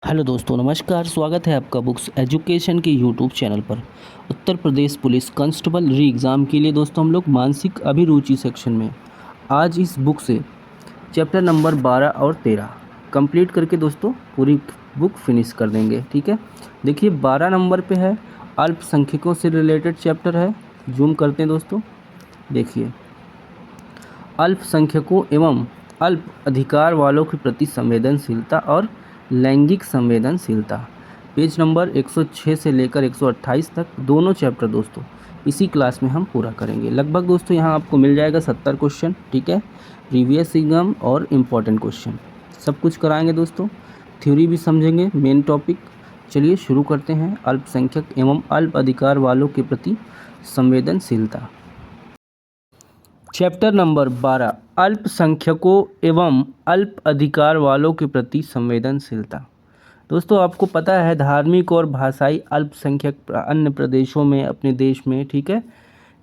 Hello दोस्तों, नमस्कार। स्वागत है आपका बुक्स एजुकेशन के यूट्यूब चैनल पर। उत्तर प्रदेश पुलिस कांस्टेबल री एग्ज़ाम के लिए दोस्तों हम लोग मानसिक अभिरुचि सेक्शन में आज इस बुक से चैप्टर नंबर 12 और 13 कंप्लीट करके दोस्तों पूरी बुक फिनिश कर देंगे। ठीक है, देखिए 12 नंबर पे है, अल्पसंख्यकों से रिलेटेड चैप्टर है। जूम करते हैं दोस्तों, देखिए अल्पसंख्यकों एवं अल्प अधिकार वालों के प्रति संवेदनशीलता और लैंगिक संवेदनशीलता, पेज नंबर 106 से लेकर 128 तक दोनों चैप्टर दोस्तों इसी क्लास में हम पूरा करेंगे। लगभग दोस्तों यहाँ आपको मिल जाएगा 70 क्वेश्चन। ठीक है, प्रीवियस एग्जाम और इम्पोर्टेंट क्वेश्चन सब कुछ कराएंगे दोस्तों, थ्योरी भी समझेंगे, मेन टॉपिक। चलिए शुरू करते हैं। अल्पसंख्यक एवं अल्प अधिकार वालों के प्रति संवेदनशीलता, चैप्टर नंबर 12 अल्पसंख्यकों एवं अल्प अधिकार वालों के प्रति संवेदनशीलता। दोस्तों आपको पता है धार्मिक और भाषाई अल्पसंख्यक अन्य प्रदेशों में अपने देश में, ठीक है,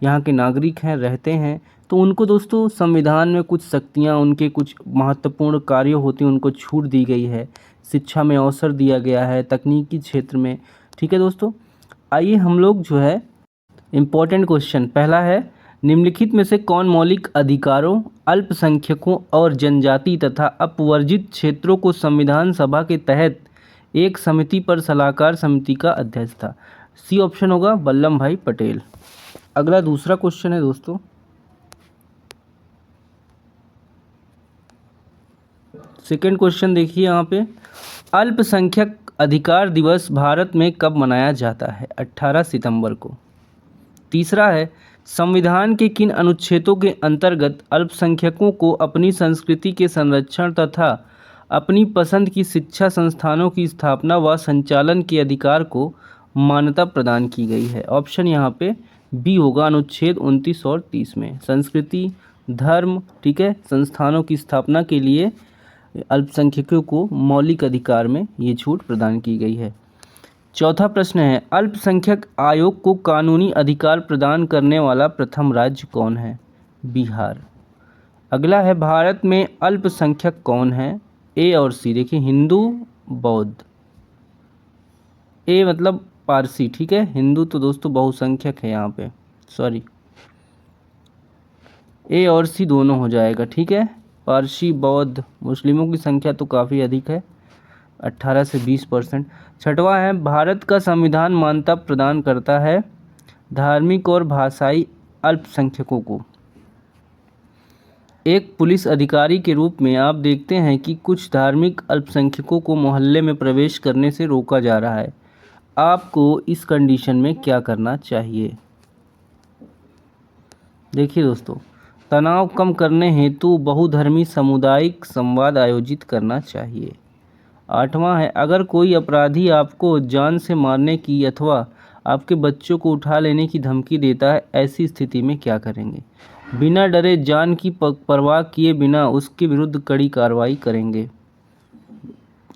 यहाँ के नागरिक हैं, रहते हैं, तो उनको दोस्तों संविधान में कुछ शक्तियाँ, उनके कुछ महत्वपूर्ण कार्य होते हैं, उनको छूट दी गई है, शिक्षा में अवसर दिया गया है, तकनीकी क्षेत्र में। ठीक है दोस्तों, आइए हम लोग जो है इम्पोर्टेंट क्वेश्चन पहला है, निम्नलिखित में से कौन मौलिक अधिकारों, अल्पसंख्यकों और जनजाति तथा अपवर्जित क्षेत्रों को संविधान सभा के तहत एक समिति पर सलाहकार समिति का अध्यक्ष था? सी ऑप्शन होगा वल्लभ भाई पटेल। अगला दूसरा क्वेश्चन है दोस्तों, सेकंड क्वेश्चन देखिए यहाँ पे, अल्पसंख्यक अधिकार दिवस भारत में कब मनाया जाता है? 18 सितंबर को। तीसरा है, संविधान के किन अनुच्छेदों के अंतर्गत अल्पसंख्यकों को अपनी संस्कृति के संरक्षण तथा अपनी पसंद की शिक्षा संस्थानों की स्थापना व संचालन के अधिकार को मान्यता प्रदान की गई है? ऑप्शन यहाँ पे बी होगा, अनुच्छेद 29 और 30 में संस्कृति, धर्म, ठीक है, संस्थानों की स्थापना के लिए अल्पसंख्यकों को मौलिक अधिकार में ये छूट प्रदान की गई है। चौथा प्रश्न है, अल्पसंख्यक आयोग को कानूनी अधिकार प्रदान करने वाला प्रथम राज्य कौन है? बिहार। अगला है, भारत में अल्पसंख्यक कौन है? ए और सी देखिए, हिंदू, बौद्ध। ए मतलब पारसी, ठीक है, हिंदू तो दोस्तों बहुसंख्यक है यहाँ पे, सॉरी, ए और सी दोनों हो जाएगा। ठीक है, पारसी, बौद्ध, मुस्लिमों की संख्या तो काफ़ी अधिक है, 18 से 20%। छठवां है, भारत का संविधान मान्यता प्रदान करता है धार्मिक और भाषाई अल्पसंख्यकों को। एक पुलिस अधिकारी के रूप में आप देखते हैं कि कुछ धार्मिक अल्पसंख्यकों को मोहल्ले में प्रवेश करने से रोका जा रहा है। आपको इस कंडीशन में क्या करना चाहिए? देखिए दोस्तों, तनाव कम करने हेतु बहुधर्मी सामुदायिक संवाद आयोजित करना चाहिए। आठवां है, अगर कोई अपराधी आपको जान से मारने की अथवा आपके बच्चों को उठा लेने की धमकी देता है, ऐसी स्थिति में क्या करेंगे? बिना डरे, जान की परवाह किए बिना उसके विरुद्ध कड़ी कार्रवाई करेंगे।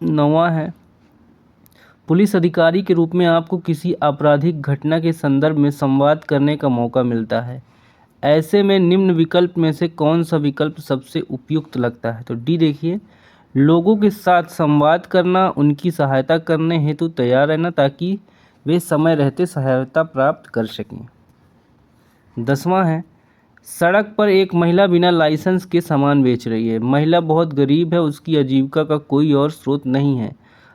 नौवां है, पुलिस अधिकारी के रूप में आपको किसी आपराधिक घटना के संदर्भ में संवाद करने का मौका मिलता है। ऐसे में निम्न विकल्प में से कौन सा विकल्प सबसे उपयुक्त लगता है? तो डी देखिए, लोगों के साथ संवाद करना, उनकी सहायता करने हेतु तैयार रहना ताकि वे समय रहते सहायता प्राप्त कर सकें। 10वां है, सड़क पर एक महिला बिना लाइसेंस के सामान बेच रही है। महिला बहुत गरीब है, उसकी आजीविका का कोई और स्रोत नहीं है।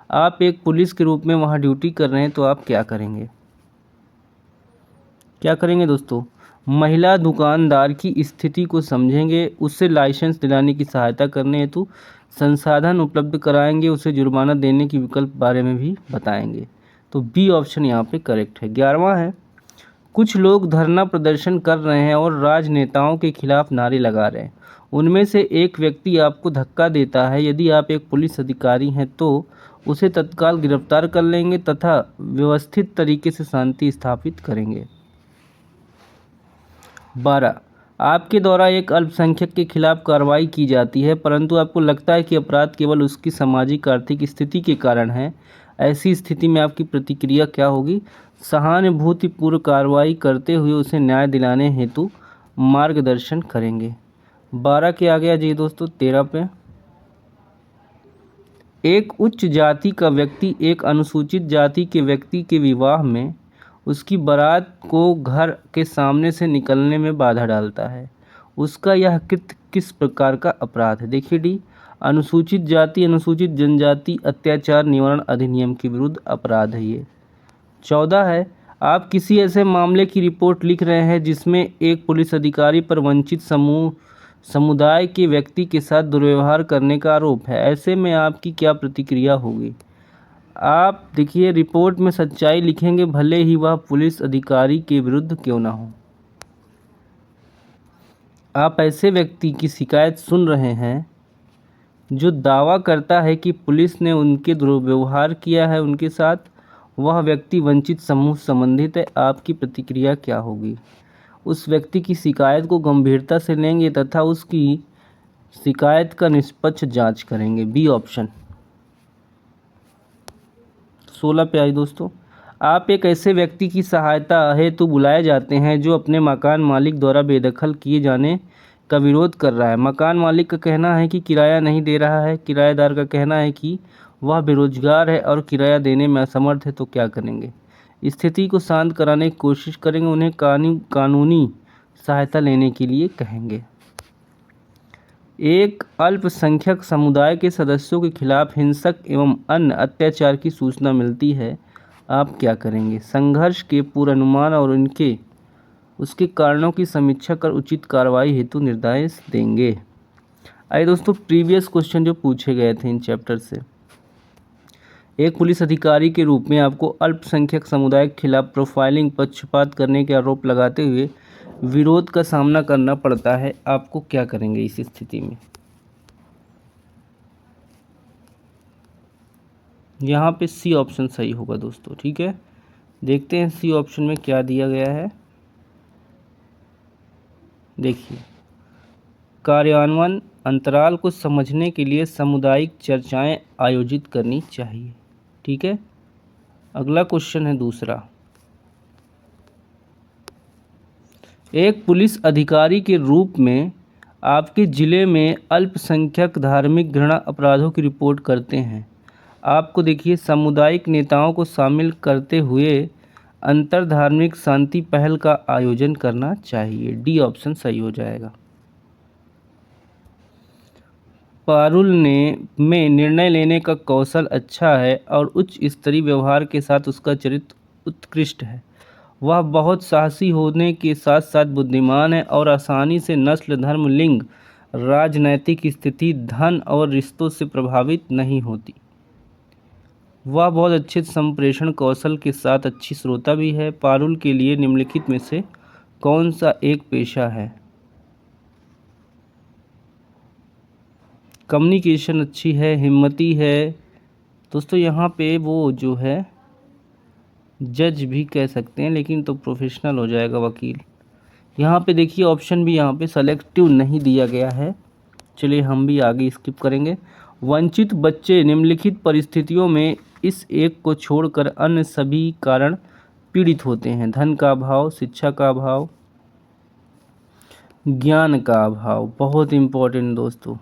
आप एक पुलिस के रूप में वहां ड्यूटी कर रहे हैं, तो आप क्या करेंगे? क्या करेंगे दोस्तों? महिला दुकानदार की स्थिति को समझेंगे, उससे लाइसेंस दिलाने की सहायता करने हेतु संसाधन उपलब्ध कराएंगे, उसे जुर्माना देने की विकल्प बारे में भी बताएंगे। तो बी ऑप्शन यहाँ पे करेक्ट है। 11वां है, कुछ लोग धरना प्रदर्शन कर रहे हैं और राजनेताओं के खिलाफ नारे लगा रहे हैं। उनमें से एक व्यक्ति आपको धक्का देता है। यदि आप एक पुलिस अधिकारी हैं तो उसे तत्काल गिरफ्तार कर लेंगे तथा व्यवस्थित तरीके से शांति स्थापित करेंगे। 12, आपके द्वारा एक अल्पसंख्यक के खिलाफ कार्रवाई की जाती है, परंतु आपको लगता है कि अपराध केवल उसकी सामाजिक आर्थिक स्थिति के कारण है। ऐसी स्थिति में आपकी प्रतिक्रिया क्या होगी? सहानुभूतिपूर्ण कार्रवाई करते हुए उसे न्याय दिलाने हेतु मार्गदर्शन करेंगे। 12 के आगे आ जाइए दोस्तों, 13 पे। एक उच्च जाति का व्यक्ति एक अनुसूचित जाति के व्यक्ति के विवाह में उसकी बारात को घर के सामने से निकलने में बाधा डालता है, उसका यह कृत्य किस प्रकार का अपराध है? देखिए डी, अनुसूचित जाति अनुसूचित जनजाति अत्याचार निवारण अधिनियम के विरुद्ध अपराध है ये। 14 है, आप किसी ऐसे मामले की रिपोर्ट लिख रहे हैं जिसमें एक पुलिस अधिकारी पर वंचित समुदाय के व्यक्ति के साथ दुर्व्यवहार करने का आरोप है, ऐसे में आपकी क्या प्रतिक्रिया होगी? आप देखिए रिपोर्ट में सच्चाई लिखेंगे, भले ही वह पुलिस अधिकारी के विरुद्ध क्यों ना हो। आप ऐसे व्यक्ति की शिकायत सुन रहे हैं जो दावा करता है कि पुलिस ने उनके दुर्व्यवहार किया है उनके साथ, वह व्यक्ति वंचित समूह संबंधित है, आपकी प्रतिक्रिया क्या होगी? उस व्यक्ति की शिकायत को गंभीरता से लेंगे तथा उसकी शिकायत का निष्पक्ष जांच करेंगे। B option. 16 पे आई दोस्तों, आप एक ऐसे व्यक्ति की सहायता हेतु बुलाए जाते हैं जो अपने मकान मालिक द्वारा बेदखल किए जाने का विरोध कर रहा है। मकान मालिक का कहना है कि किराया नहीं दे रहा है, किराएदार का कहना है कि वह बेरोजगार है और किराया देने में असमर्थ है, तो क्या करेंगे? स्थिति को शांत कराने की कोशिश करेंगे, उन्हें कानूनी सहायता लेने के लिए कहेंगे। एक अल्पसंख्यक समुदाय के सदस्यों के खिलाफ हिंसक एवं अन्य अत्याचार की सूचना मिलती है, आप क्या करेंगे? संघर्ष के पूर्वानुमान और उसके कारणों की समीक्षा कर उचित कार्रवाई हेतु निर्देश देंगे। आइए दोस्तों, प्रीवियस क्वेश्चन जो पूछे गए थे इन चैप्टर से, एक पुलिस अधिकारी के रूप में आपको अल्पसंख्यक समुदाय के खिलाफ प्रोफाइलिंग, पक्षपात करने के आरोप लगाते हुए विरोध का सामना करना पड़ता है, आपको क्या करेंगे इस स्थिति में? यहाँ पे सी ऑप्शन सही होगा दोस्तों। ठीक है, देखते हैं सी ऑप्शन में क्या दिया गया है। देखिए, कार्यान्वयन अंतराल को समझने के लिए सामुदायिक चर्चाएं आयोजित करनी चाहिए। ठीक है, अगला क्वेश्चन है दूसरा, एक पुलिस अधिकारी के रूप में आपके ज़िले में अल्पसंख्यक धार्मिक घृणा अपराधों की रिपोर्ट करते हैं। आपको देखिए सामुदायिक नेताओं को शामिल करते हुए अंतरधार्मिक शांति पहल का आयोजन करना चाहिए। डी ऑप्शन सही हो जाएगा। पारुल में निर्णय लेने का कौशल अच्छा है और उच्च स्तरीय व्यवहार के साथ उसका चरित्र उत्कृष्ट है। वह बहुत साहसी होने के साथ साथ बुद्धिमान है और आसानी से नस्ल, धर्म, लिंग, राजनैतिक स्थिति, धन और रिश्तों से प्रभावित नहीं होती। वह बहुत अच्छे संप्रेषण कौशल के साथ अच्छी श्रोता भी है। पारुल के लिए निम्नलिखित में से कौन सा एक पेशा है? कम्युनिकेशन अच्छी है, हिम्मती है। दोस्तों यहाँ पे वो जो है जज भी कह सकते हैं, लेकिन तो प्रोफेशनल हो जाएगा वकील। यहाँ पे देखिए ऑप्शन भी यहाँ पे सेलेक्टिव नहीं दिया गया है, चलिए हम भी आगे स्किप करेंगे। वंचित बच्चे निम्नलिखित परिस्थितियों में इस एक को छोड़कर अन्य सभी कारण पीड़ित होते हैं। धन का अभाव, शिक्षा का अभाव, ज्ञान का अभाव। बहुत इम्पोर्टेंट दोस्तों,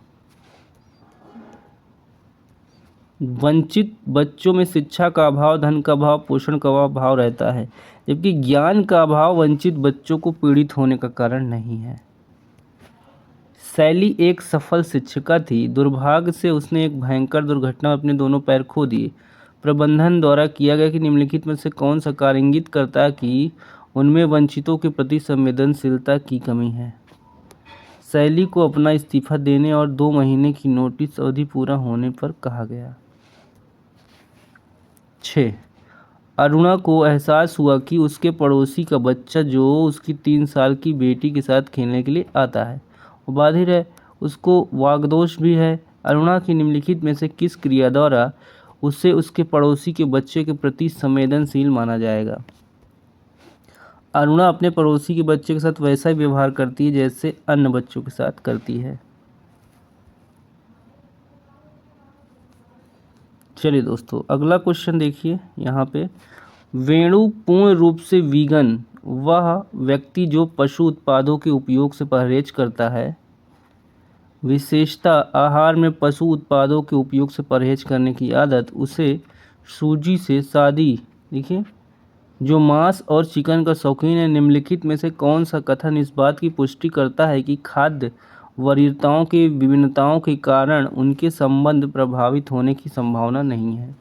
वंचित बच्चों में शिक्षा का अभाव, धन का अभाव, पोषण का अभाव रहता है, जबकि ज्ञान का अभाव वंचित बच्चों को पीड़ित होने का कारण नहीं है। सैली एक सफल शिक्षिका थी। दुर्भाग्य से उसने एक भयंकर दुर्घटना में अपने दोनों पैर खो दिए। प्रबंधन द्वारा किया गया कि निम्नलिखित में से कौन सा कार्य इंगित करता है कि उनमें वंचितों के प्रति संवेदनशीलता की कमी है? सैली को अपना इस्तीफा देने और 2 महीने की नोटिस अवधि पूरा होने पर कहा गया। 6. अरुणा को एहसास हुआ कि उसके पड़ोसी का बच्चा जो उसकी 3 साल की बेटी के साथ खेलने के लिए आता है वो बाधिर है, उसको वागदोष भी है। अरुणा की निम्नलिखित में से किस क्रिया द्वारा उसे उसके पड़ोसी के बच्चे के प्रति संवेदनशील माना जाएगा? अरुणा अपने पड़ोसी के बच्चे के साथ वैसा ही व्यवहार करती है जैसे अन्य बच्चों के साथ करती है। चलिए दोस्तों, अगला क्वेश्चन देखिए। यहाँ पे वेणु पूर्ण रूप से वीगन वह व्यक्ति जो पशु उत्पादों के उपयोग से परहेज करता है। विशेषता आहार में पशु उत्पादों के उपयोग से परहेज करने की आदत, उसे सूजी से शादी। देखिए, जो मांस और चिकन का शौकीन है, निम्नलिखित में से कौन सा कथन इस बात की पुष्टि करता है कि खाद्य वरीयताओं की विभिन्नताओं के कारण उनके संबंध प्रभावित होने की संभावना नहीं है।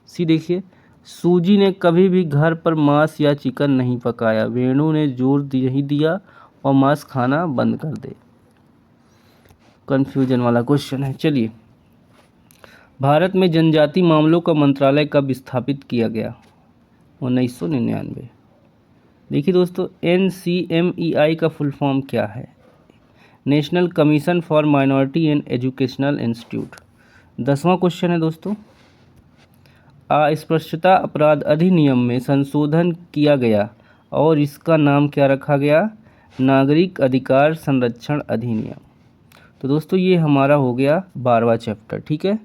सी देखिए, सूजी ने कभी भी घर पर मांस या चिकन नहीं पकाया। वेणु ने जोर नहीं दिया और मांस खाना बंद कर दे। कंफ्यूजन वाला क्वेश्चन है। चलिए, भारत में जनजाति मामलों का मंत्रालय कब स्थापित किया गया? 1999। देखिए दोस्तों, NCMEI का फुल फॉर्म क्या है? National commission for minority and educational institute. 10वां क्वेश्चन है दोस्तों, अस्पृश्यता अपराध अधिनियम में संशोधन किया गया और इसका नाम क्या रखा गया? नागरिक अधिकार संरक्षण अधिनियम। तो दोस्तों, ये हमारा हो गया 12वां चैप्टर। ठीक है,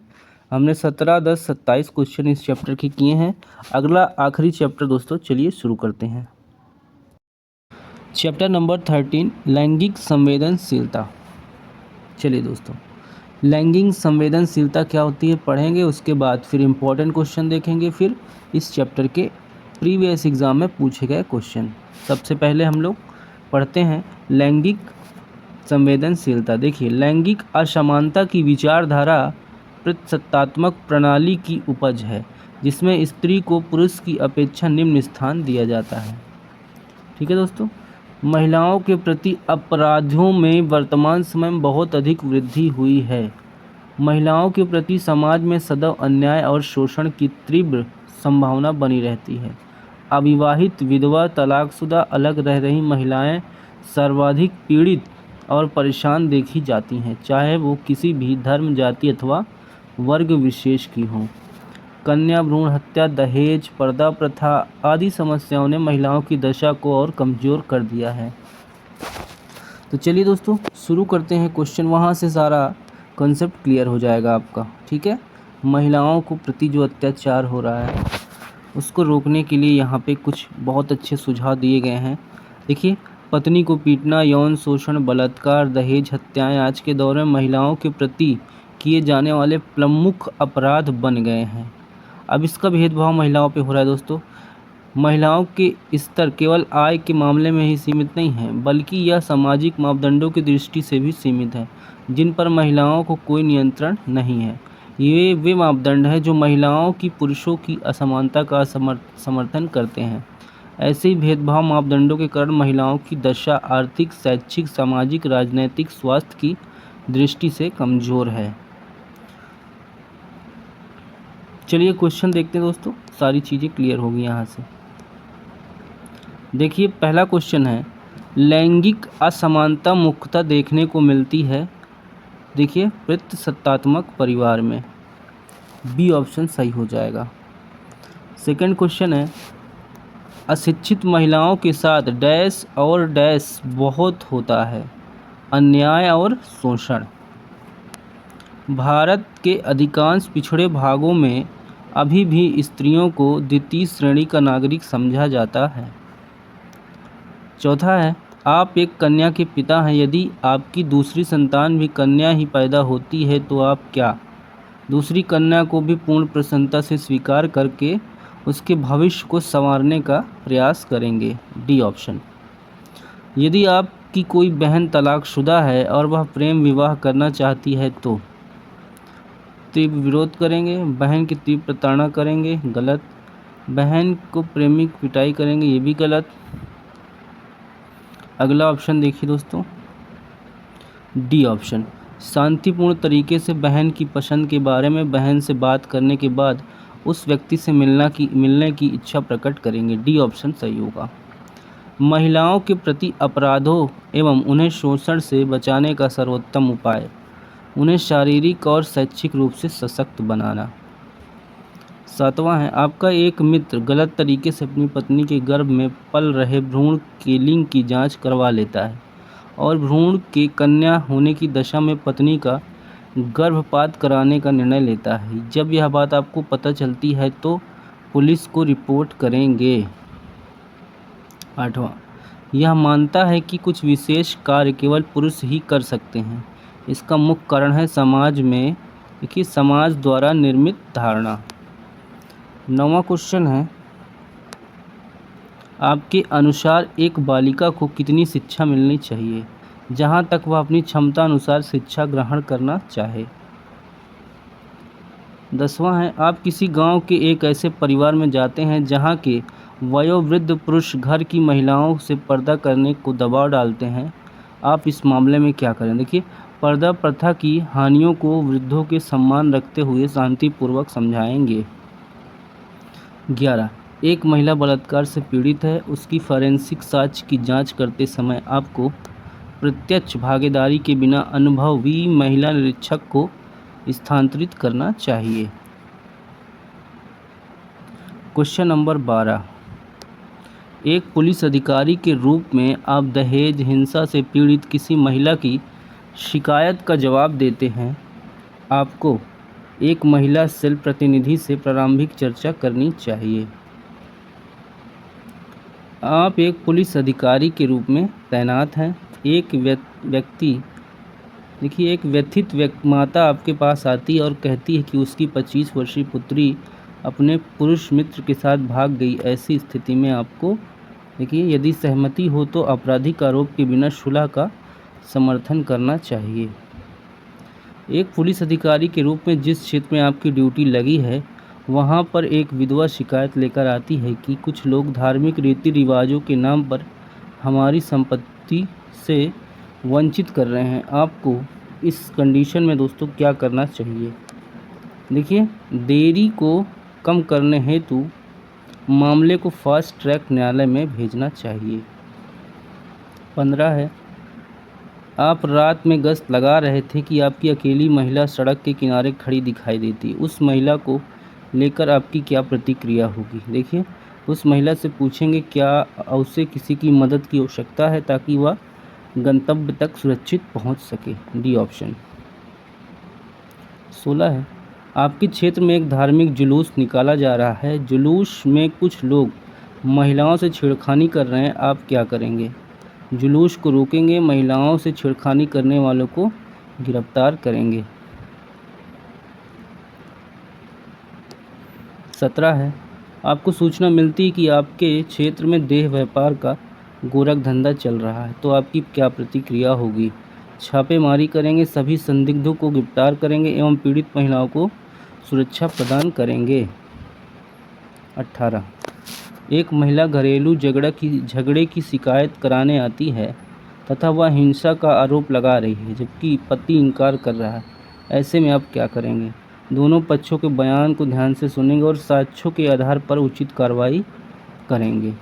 हमने 17, 10, 27 क्वेश्चन इस चैप्टर के किए हैं। अगला आखिरी चैप्टर दोस्तों, चलिए शुरू करते हैं। चैप्टर नंबर 13, लैंगिक संवेदनशीलता। चलिए दोस्तों, लैंगिक संवेदनशीलता क्या होती है पढ़ेंगे, उसके बाद फिर इम्पोर्टेंट क्वेश्चन देखेंगे, फिर इस चैप्टर के प्रीवियस एग्जाम में पूछे गए क्वेश्चन। सबसे पहले हम लोग पढ़ते हैं लैंगिक संवेदनशीलता। देखिए, लैंगिक असमानता की विचारधारा प्रतिसत्तात्मक प्रणाली की उपज है जिसमें स्त्री को पुरुष की अपेक्षा निम्न स्थान दिया जाता है। ठीक है दोस्तों, महिलाओं के प्रति अपराधों में वर्तमान समय में बहुत अधिक वृद्धि हुई है। महिलाओं के प्रति समाज में सदैव अन्याय और शोषण की तीव्र संभावना बनी रहती है। अविवाहित, विधवा, तलाकशुदा, अलग रह रही महिलाएं सर्वाधिक पीड़ित और परेशान देखी जाती हैं, चाहे वो किसी भी धर्म, जाति अथवा वर्ग विशेष की हों। कन्या भ्रूण हत्या, दहेज, पर्दा प्रथा आदि समस्याओं ने महिलाओं की दशा को और कमज़ोर कर दिया है। तो चलिए दोस्तों, शुरू करते हैं क्वेश्चन। वहाँ से सारा कॉन्सेप्ट क्लियर हो जाएगा आपका। ठीक है, महिलाओं को प्रति जो अत्याचार हो रहा है उसको रोकने के लिए यहाँ पे कुछ बहुत अच्छे सुझाव दिए गए हैं। देखिए, पत्नी को पीटना, यौन शोषण, बलात्कार, दहेज हत्याएं आज के दौर में महिलाओं के प्रति किए जाने वाले प्रमुख अपराध बन गए हैं। अब इसका भेदभाव महिलाओं पे हो रहा है दोस्तों। महिलाओं के स्तर केवल आय के मामले में ही सीमित नहीं है, बल्कि यह सामाजिक मापदंडों की दृष्टि से भी सीमित है जिन पर महिलाओं को कोई नियंत्रण नहीं है। ये वे मापदंड हैं जो महिलाओं की पुरुषों की असमानता का समर्थन करते हैं। ऐसे ही भेदभाव मापदंडों के कारण महिलाओं की दशा आर्थिक, शैक्षिक, सामाजिक, राजनैतिक, स्वास्थ्य की दृष्टि से कमज़ोर है। चलिए क्वेश्चन देखते हैं दोस्तों, सारी चीज़ें क्लियर होगी यहाँ से। देखिए, पहला क्वेश्चन है, लैंगिक असमानता मुख्यतः देखने को मिलती है, देखिए, प्रतिसत्तात्मक परिवार में। बी ऑप्शन सही हो जाएगा। सेकंड क्वेश्चन है, अशिक्षित महिलाओं के साथ डैश और डैश बहुत होता है, अन्याय और शोषण। भारत के अधिकांश पिछड़े भागों में अभी भी स्त्रियों को द्वितीय श्रेणी का नागरिक समझा जाता है। चौथा है, आप एक कन्या के पिता हैं, यदि आपकी दूसरी संतान भी कन्या ही पैदा होती है तो आप क्या दूसरी कन्या को भी पूर्ण प्रसन्नता से स्वीकार करके उसके भविष्य को संवारने का प्रयास करेंगे? D option. यदि आपकी कोई बहन तलाकशुदा है और वह प्रेम विवाह करना चाहती है तो तीव्र विरोध करेंगे, बहन की तीव्र प्रताड़ना करेंगे, गलत। बहन को प्रेमी पिटाई करेंगे, ये भी गलत। अगला ऑप्शन देखिए दोस्तों, डी ऑप्शन, शांतिपूर्ण तरीके से बहन की पसंद के बारे में बहन से बात करने के बाद उस व्यक्ति से मिलने की इच्छा प्रकट करेंगे। डी ऑप्शन सही होगा। महिलाओं के प्रति अपराधों एवं उन्हें शोषण से बचाने का सर्वोत्तम उपाय, उन्हें शारीरिक और शैक्षिक रूप से सशक्त बनाना। सातवां है, आपका एक मित्र गलत तरीके से अपनी पत्नी के गर्भ में पल रहे भ्रूण के लिंग की जांच करवा लेता है और भ्रूण के कन्या होने की दशा में पत्नी का गर्भपात कराने का निर्णय लेता है। जब यह बात आपको पता चलती है तो पुलिस को रिपोर्ट करेंगे। आठवां, यह मानता है कि कुछ विशेष कार्य केवल पुरुष ही कर सकते हैं, इसका मुख्य कारण है समाज में, देखिए, समाज द्वारा निर्मित धारणा। 9वां क्वेश्चन है, आपके अनुसार एक बालिका को कितनी शिक्षा मिलनी चाहिए, जहाँ तक वह अपनी क्षमता अनुसार शिक्षा ग्रहण करना चाहे। 10वां है, आप किसी गांव के एक ऐसे परिवार में जाते हैं जहां के वयोवृद्ध पुरुष घर की महिलाओं से पर्दा करने को दबाव डालते हैं, आप इस मामले में क्या करें। देखिए, पर्दा प्रथा की हानियों को वृद्धों के सम्मान रखते हुए शांतिपूर्वक समझाएंगे। 11, एक महिला बलात्कार से पीड़ित है, उसकी फॉरेंसिक साक्ष्य की जांच करते समय आपको प्रत्यक्ष भागीदारी के बिना अनुभवी महिला निरीक्षक को स्थानांतरित करना चाहिए। क्वेश्चन नंबर 12, एक पुलिस अधिकारी के रूप में आप दहेज हिंसा से पीड़ित किसी महिला की शिकायत का जवाब देते हैं। आपको एक महिला सेल प्रतिनिधि से प्रारंभिक चर्चा करनी चाहिए। आप एक पुलिस अधिकारी के रूप में तैनात हैं। एक व्यक्ति, देखिए, एक व्यथित माता आपके पास आती है और कहती है कि उसकी 25 वर्षीय पुत्री अपने पुरुष मित्र के साथ भाग गई। ऐसी स्थिति में आपको, देखिए, यदि सहमति हो तो आपराधिक आरोप के बिना सुलह का समर्थन करना चाहिए। एक पुलिस अधिकारी के रूप में जिस क्षेत्र में आपकी ड्यूटी लगी है वहाँ पर एक विधवा शिकायत लेकर आती है कि कुछ लोग धार्मिक रीति रिवाजों के नाम पर हमारी संपत्ति से वंचित कर रहे हैं। आपको इस कंडीशन में दोस्तों क्या करना चाहिए। देखिए, देरी को कम करने हेतु मामले को फास्ट ट्रैक न्यायालय में भेजना चाहिए। 15 है, आप रात में गश्त लगा रहे थे कि आपकी अकेली महिला सड़क के किनारे खड़ी दिखाई देती। उस महिला को लेकर आपकी क्या प्रतिक्रिया होगी। देखिए, उस महिला से पूछेंगे क्या उसे किसी की मदद की आवश्यकता है ताकि वह गंतव्य तक सुरक्षित पहुंच सके। D option. 16 है, आपके क्षेत्र में एक धार्मिक जुलूस निकाला जा रहा है। जुलूस में कुछ लोग महिलाओं से छेड़खानी कर रहे हैं, आप क्या करेंगे। जुलूस को रोकेंगे, महिलाओं से छेड़खानी करने वालों को गिरफ्तार करेंगे। 17 है, आपको सूचना मिलती है कि आपके क्षेत्र में देह व्यापार का गोरख धंधा चल रहा है, तो आपकी क्या प्रतिक्रिया होगी। छापेमारी करेंगे, सभी संदिग्धों को गिरफ्तार करेंगे एवं पीड़ित महिलाओं को सुरक्षा प्रदान करेंगे। 18, एक महिला घरेलू झगड़े की शिकायत कराने आती है तथा वह हिंसा का आरोप लगा रही है जबकि पति इनकार कर रहा है। ऐसे में आप क्या करेंगे। दोनों पक्षों के बयान को ध्यान से सुनेंगे और साक्ष्यों के आधार पर उचित कार्रवाई करेंगे।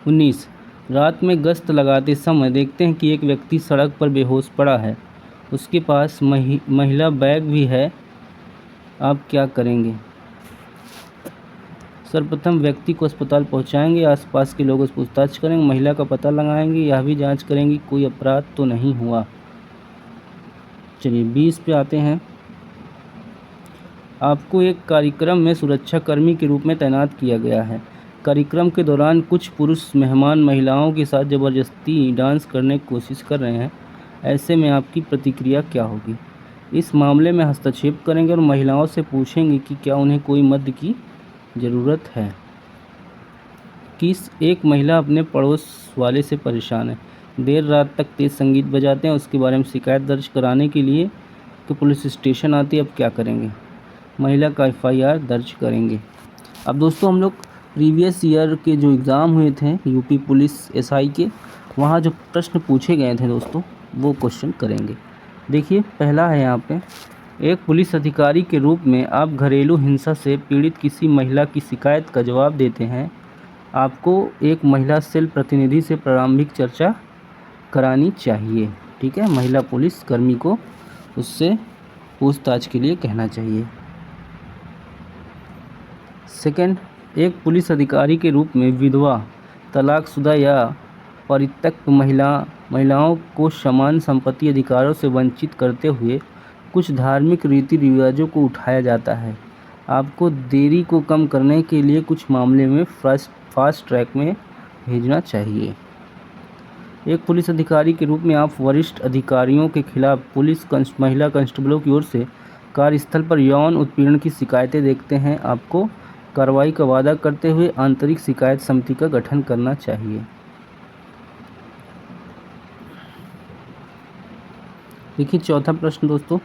19, रात में गश्त लगाते समय देखते हैं कि एक व्यक्ति सड़क पर बेहोश पड़ा है, उसके पास महिला बैग भी है, आप क्या करेंगे। सर्वप्रथम व्यक्ति को अस्पताल पहुंचाएंगे, आसपास के लोगों से पूछताछ करेंगे, महिला का पता लगाएंगे, यह भी जांच करेंगे कोई अपराध तो नहीं हुआ। चलिए 20 पे आते हैं। आपको एक कार्यक्रम में सुरक्षाकर्मी के रूप में तैनात किया गया है। कार्यक्रम के दौरान कुछ पुरुष मेहमान महिलाओं के साथ ज़बरदस्ती डांस करने की कोशिश कर रहे हैं। ऐसे में आपकी प्रतिक्रिया क्या होगी। इस मामले में हस्तक्षेप करेंगे और महिलाओं से पूछेंगे कि क्या उन्हें कोई मदद की ज़रूरत है। एक महिला अपने पड़ोस वाले से परेशान है, देर रात तक तेज़ संगीत बजाते हैं, उसके बारे में शिकायत दर्ज कराने के लिए तो पुलिस स्टेशन आती है, अब क्या करेंगे। महिला का FIR दर्ज करेंगे। अब दोस्तों हम लोग प्रीवियस ईयर के जो एग्ज़ाम हुए थे यूपी पुलिस SI के, वहाँ जो प्रश्न पूछे गए थे दोस्तों वो क्वेश्चन करेंगे। देखिए, पहला है यहाँ पे, एक पुलिस अधिकारी के रूप में आप घरेलू हिंसा से पीड़ित किसी महिला की शिकायत का जवाब देते हैं। आपको एक महिला सेल प्रतिनिधि से प्रारंभिक चर्चा करानी चाहिए। ठीक है, महिला पुलिस कर्मी को उससे पूछताछ के लिए कहना चाहिए। सेकंड, एक पुलिस अधिकारी के रूप में विधवा, तलाकशुदा या परित्यक्त महिलाओं को समान संपत्ति अधिकारों से वंचित करते हुए कुछ धार्मिक रीति रिवाजों को उठाया जाता है। आपको देरी को कम करने के लिए कुछ मामले में फास्ट ट्रैक में भेजना चाहिए। एक पुलिस अधिकारी के रूप में आप वरिष्ठ अधिकारियों के खिलाफ महिला कांस्टेबलों की ओर से कार्यस्थल पर यौन उत्पीड़न की शिकायतें देखते हैं। आपको कार्रवाई का वादा करते हुए आंतरिक शिकायत समिति का गठन करना चाहिए। देखिए चौथा प्रश्न दोस्तों,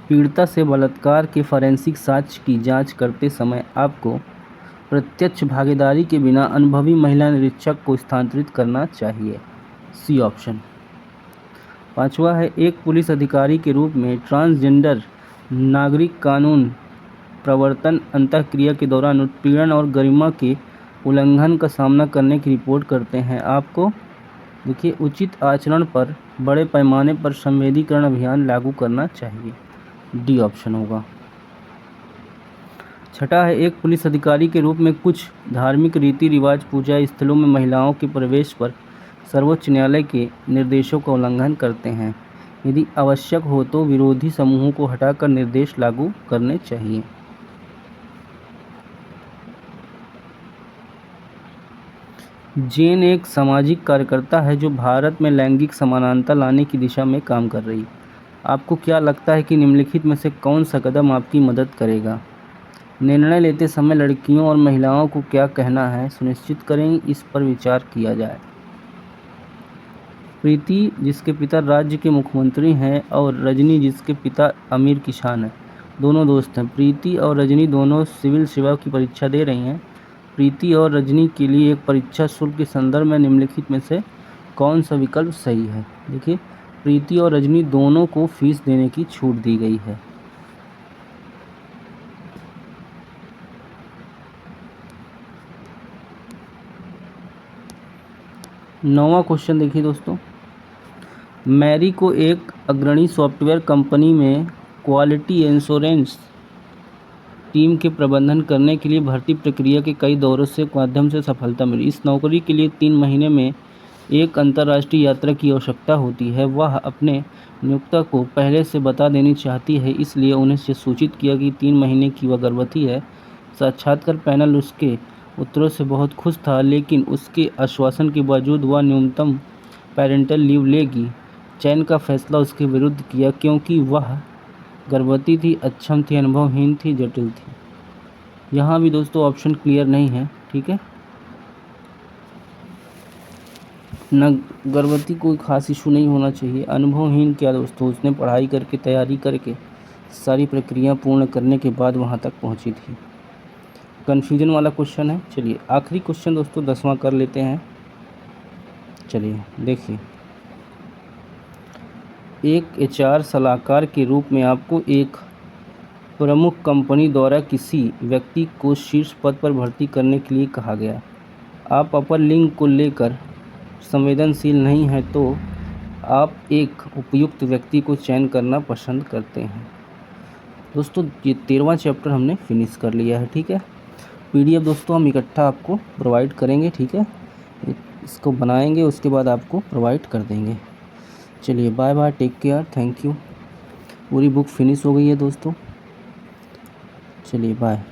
पीड़िता से बलात्कार के फॉरेंसिक साक्ष्य की जांच करते समय आपको प्रत्यक्ष भागीदारी के बिना अनुभवी महिला निरीक्षक को स्थानांतरित करना चाहिए। C option. पांचवा है, एक पुलिस अधिकारी के रूप में ट्रांसजेंडर नागरिक कानून प्रवर्तन अंतःक्रिया के दौरान उत्पीड़न और गरिमा के उल्लंघन का सामना करने की रिपोर्ट करते हैं। आपको देखिए उचित आचरण पर बड़े पैमाने पर संवेदीकरण अभियान लागू करना चाहिए। डी ऑप्शन होगा। छठा है, एक पुलिस अधिकारी के रूप में कुछ धार्मिक रीति रिवाज पूजा स्थलों में महिलाओं के प्रवेश पर सर्वोच्च न्यायालय के निर्देशों का उल्लंघन करते हैं। यदि आवश्यक हो तो विरोधी समूहों को हटाकर निर्देश लागू करने चाहिए। जेन एक सामाजिक कार्यकर्ता है जो भारत में लैंगिक समानता लाने की दिशा में काम कर रही है। आपको क्या लगता है कि निम्नलिखित में से कौन सा कदम आपकी मदद करेगा? निर्णय लेते समय लड़कियों और महिलाओं को क्या कहना है सुनिश्चित करें, इस पर विचार किया जाए। प्रीति जिसके पिता राज्य के मुख्यमंत्री हैं और रजनी जिसके पिता अमीर किसान हैं, दोनों दोस्त हैं। प्रीति और रजनी दोनों सिविल सेवा की परीक्षा दे रही हैं। प्रीति और रजनी के लिए एक परीक्षा शुल्क के संदर्भ में निम्नलिखित में से कौन सा विकल्प सही है? देखिए प्रीति और रजनी दोनों को फीस देने की छूट दी गई है। नौवां क्वेश्चन देखिए दोस्तों, मैरी को एक अग्रणी सॉफ्टवेयर कंपनी में क्वालिटी एश्योरेंस टीम के प्रबंधन करने के लिए भर्ती प्रक्रिया के कई दौरों से माध्यम से सफलता मिली। इस नौकरी के लिए 3 महीने में एक अंतर्राष्ट्रीय यात्रा की आवश्यकता होती है। वह अपने नियोक्ता को पहले से बता देनी चाहती है, इसलिए उन्हें सूचित किया कि 3 महीने की वह गर्भवती है। साक्षात्कार पैनल उसके उत्तरों से बहुत खुश था, लेकिन उसके आश्वासन के बावजूद वह न्यूनतम पेरेंटल लीव लेगी। चयन का फैसला उसके विरुद्ध किया क्योंकि वह गर्भवती थी, अक्षम थी, अनुभवहीन थी, जटिल थी। यहाँ भी दोस्तों ऑप्शन क्लियर नहीं है, ठीक है न। गर्भवती कोई खास इशू नहीं होना चाहिए। अनुभवहीन क्या दोस्तों, उसने पढ़ाई करके तैयारी करके सारी प्रक्रिया पूर्ण करने के बाद वहाँ तक पहुँची थी। कन्फ्यूजन वाला क्वेश्चन है। चलिए आखिरी क्वेश्चन दोस्तों 10वां कर लेते हैं। चलिए देखिए, एक एचआर सलाहकार के रूप में आपको एक प्रमुख कंपनी द्वारा किसी व्यक्ति को शीर्ष पद पर भर्ती करने के लिए कहा गया। आप अपर लिंग को लेकर संवेदनशील नहीं हैं तो आप एक उपयुक्त व्यक्ति को चयन करना पसंद करते हैं। दोस्तों ये 13वां चैप्टर हमने फिनिश कर लिया है, ठीक है। पीडीएफ दोस्तों हम इकट्ठा आपको प्रोवाइड करेंगे, ठीक है। इसको बनाएंगे उसके बाद आपको प्रोवाइड कर देंगे। चलिए bye bye, take care, thank you. पूरी बुक फिनिश हो गई है दोस्तों। चलिए बाय।